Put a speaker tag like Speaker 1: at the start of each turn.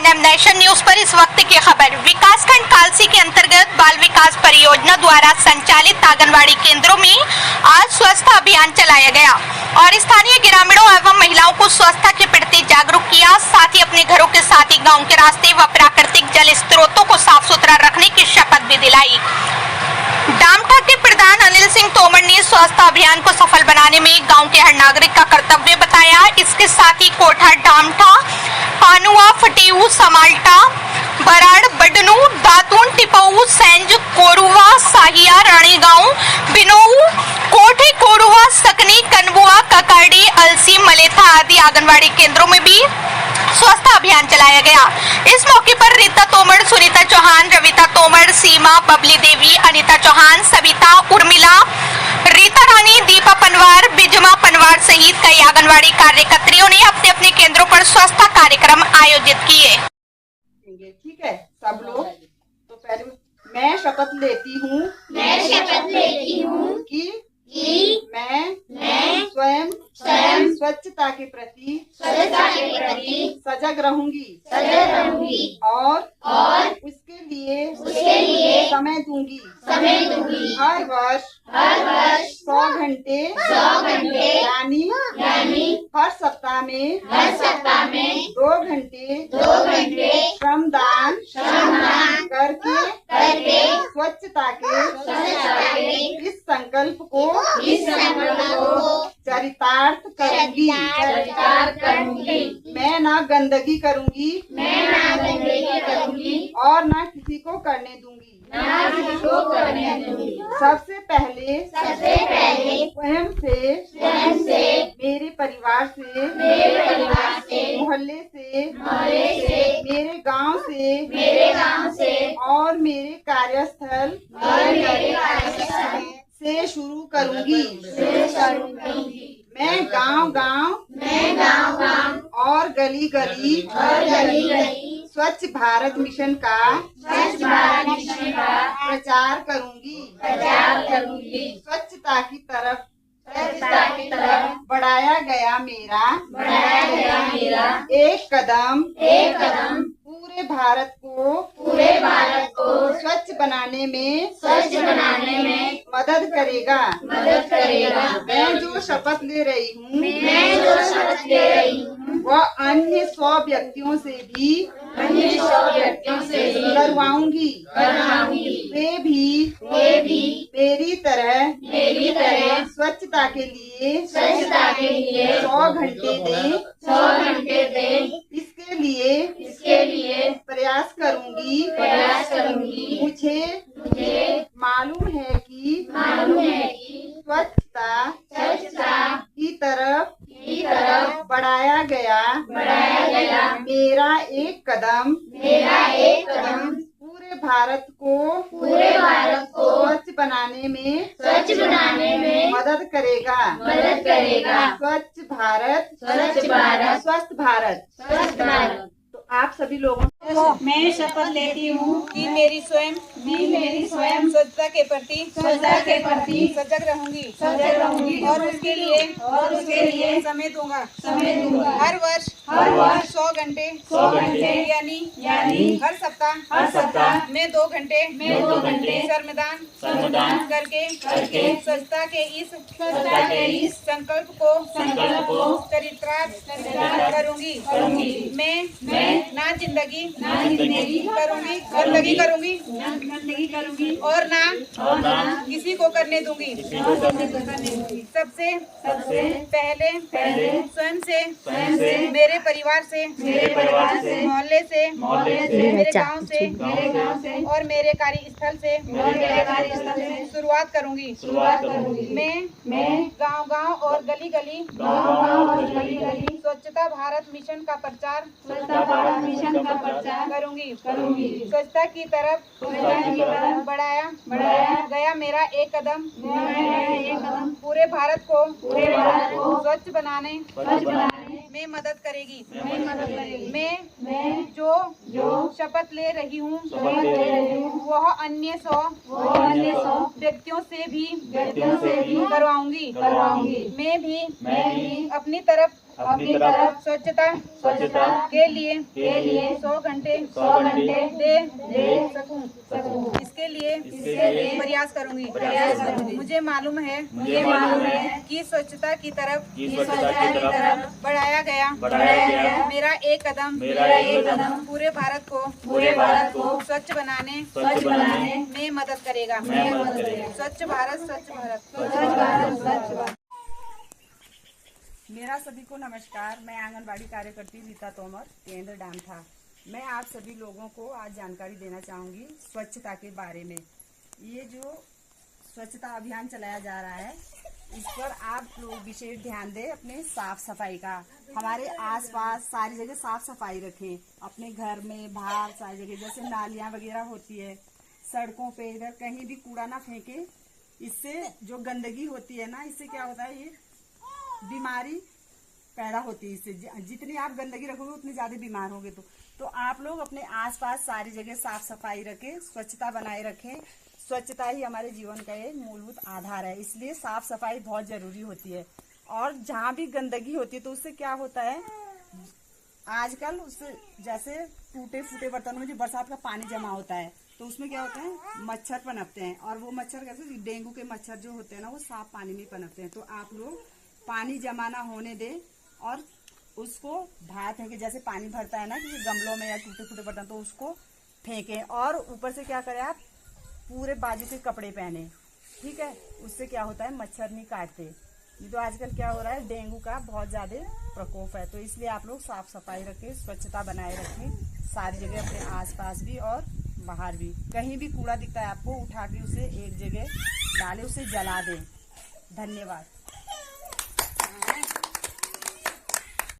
Speaker 1: ANM nation news पर इस वक्त की खबर। विकासखंड कालसी के अंतर्गत बाल विकास परियोजना द्वारा संचालित आंगनवाड़ी केंद्रों में आज स्वच्छता अभियान चलाया गया और स्थानीय ग्रामीणों एवं महिलाओं को स्वच्छता के प्रति जागरूक किया। साथ ही अपने घरों के साथ ही गाँव के रास्ते व प्राकृतिक जल स्त्रोतों को साफ सुथरा रखने की शपथ भी दिलाई। डामटा के प्रधान अनिल सिंह तोमर ने स्वच्छता अभियान को सफल बनाने में गांव के हर नागरिक का कर्तव्य बताया। इसके साथ ही कोठा, डामटा, पानुआ, फटेऊ, समाल्टा, बराड़, बडनू, दातून, टिपऊ, सेंज, कोरुआ, साहिया, रानीगांव, बिनोऊ, कोठे, कोरुआ, सकनी, कनबुआ, ककाड़ी, अलसी, मलेथा आदि आंगनवाड़ी केंद्रों में भी स्वच्छता अभियान चलाया गया। इस मौके पर रीता तोमर, सुनीता चौहान, रविता तोमर, सीमा, बबली देवी, अनीता चौहान, सविता, उर्मिला, रीता रानी, दीपा पनवार, बिजमा पनवार सहित कई आंगनवाड़ी कार्यकर्तियों ने अपने अपने केंद्रों पर स्वच्छता कार्यक्रम आयोजित किए।
Speaker 2: ठीक है सब लोग, तो पहले मैं शपथ लेती हूँ कि मैं स्वयं स्वच्छता के प्रति सजग रहूंगी और उसके लिए समय दूंगी। हर वर्ष 100 घंटे यानी हर सप्ताह में 2 घंटे श्रमदान करके स्वच्छता के इस संकल्प को चरितार्थ करूंगी। मैं ना गंदगी करूंगी और ना किसी को करने दूंगी। सबसे पहले स्वयं से, मेरे परिवार से, मोहल्ले से, मेरे गांव से और मेरे कार्यस्थल से शुरू करूंगी। मैं गांव और गली स्वच्छ भारत मिशन का प्रचार करूंगी। स्वच्छता की तरफ बढ़ाया गया मेरा एक कदम पूरे भारत को स्वच्छ बनाने में मदद करेगा। मैं जो शपथ ले रही हूँ वह अन्य 100 व्यक्तियों से भी करवाऊंगी। वे भी मेरी तरह स्वच्छता के लिए 100 घंटे दें। इसके लिए प्रयास करूंगी। मुझे मालूम है कि स्वच्छता की तरफ बढ़ाया गया मेरा एक कदम पूरे भारत को स्वच्छ बनाने में मदद करेगा। स्वच्छ भारत स्वस्थ भारत। तो आप सभी लोगों
Speaker 3: मैं शपथ लेती हूँ
Speaker 2: कि मेरी स्वयं स्वच्छता के प्रति सजग रहूंगी और उसके लिए समय दूंगा। हर वर्ष 100 घंटे यानी हर सप्ताह में 2 घंटे श्रमदान करके स्वच्छता के इस संकल्प को चरितार्थ करूंगी। मैं ना जिंदगी गंदगी करूंगी और ना किसी को करने दूंगी। सबसे पहले स्वयं से, मेरे परिवार से, मोहल्ले से, मेरे गांव से और मेरे कार्यस्थल से शुरुआत करूंगी। मैं गांव और गली स्वच्छता भारत मिशन का प्रचार करूंगी। स्वच्छता की तरफ बढ़ाया गया मेरा एक कदम पूरे भारत को स्वच्छ बनाने में मदद करेगी। मैं जो शपथ ले रही हूँ वह अन्य 100 व्यक्तियों से भी करवाऊंगी। मैं भी अपनी तरफ
Speaker 4: अपनी तरफ
Speaker 3: स्वच्छता
Speaker 4: के लिए
Speaker 3: 100 घंटे
Speaker 4: दे
Speaker 3: सकूं।
Speaker 4: इसके लिए प्रयास करूंगी। मुझे मालूम है कि स्वच्छता की तरफ बढ़ाया गया मेरा एक कदम पूरे भारत को स्वच्छ बनाने में मदद करेगा। स्वच्छ भारत स्वच्छ भारत। मेरा सभी को नमस्कार। मैं आंगनबाड़ी कार्यकर्ती रीता तोमर, केंद्र डामथा। मैं आप सभी लोगों को आज जानकारी देना चाहूंगी स्वच्छता के बारे में। ये जो स्वच्छता अभियान चलाया जा रहा है, इस पर आप लोग विशेष ध्यान दें अपने साफ सफाई का। हमारे आसपास सारी जगह साफ सफाई रखें, अपने घर में बाहर सारी जगह, जैसे नालियां वगैरह होती है, सड़कों पे इधर कहीं भी कूड़ा ना फेंके। इससे जो गंदगी होती है ना, इससे क्या होता है, ये बीमारी पैदा होती है। इससे जितनी आप गंदगी रखोगे उतनी ज्यादा बीमार होगे। तो आप लोग अपने आसपास सारी जगह साफ सफाई रखें, स्वच्छता बनाए रखें। स्वच्छता ही हमारे जीवन का एक मूलभूत आधार है, इसलिए साफ सफाई बहुत जरूरी होती है। और जहाँ भी गंदगी होती है तो उससे क्या होता है, आजकल उससे जैसे टूटे फूटे बर्तनों में जो बरसात का पानी जमा होता है, तो उसमें क्या होता है, मच्छर पनपते हैं। और वो मच्छर कैसे, डेंगू के मच्छर जो होते हैं ना, वो साफ पानी में पनपते हैं। तो आप लोग पानी जमा ना होने दें और उसको बाहर फेंके। जैसे पानी भरता है ना किसी गमलों में या टूटे फूटे बर्तन, तो उसको फेंकें। और ऊपर से क्या करें, आप पूरे बाजू के कपड़े पहने, ठीक है। उससे क्या होता है, मच्छर नहीं काटते। ये तो आजकल क्या हो रहा है, डेंगू का बहुत ज्यादा प्रकोप है। तो इसलिए आप लोग साफ सफाई रखें, स्वच्छता बनाए रखें सारी जगह, अपने आसपास भी और बाहर भी। कहीं भी कूड़ा दिखता है आपको, उठा के उसे एक जगह डालें, उसे जला दें। धन्यवाद।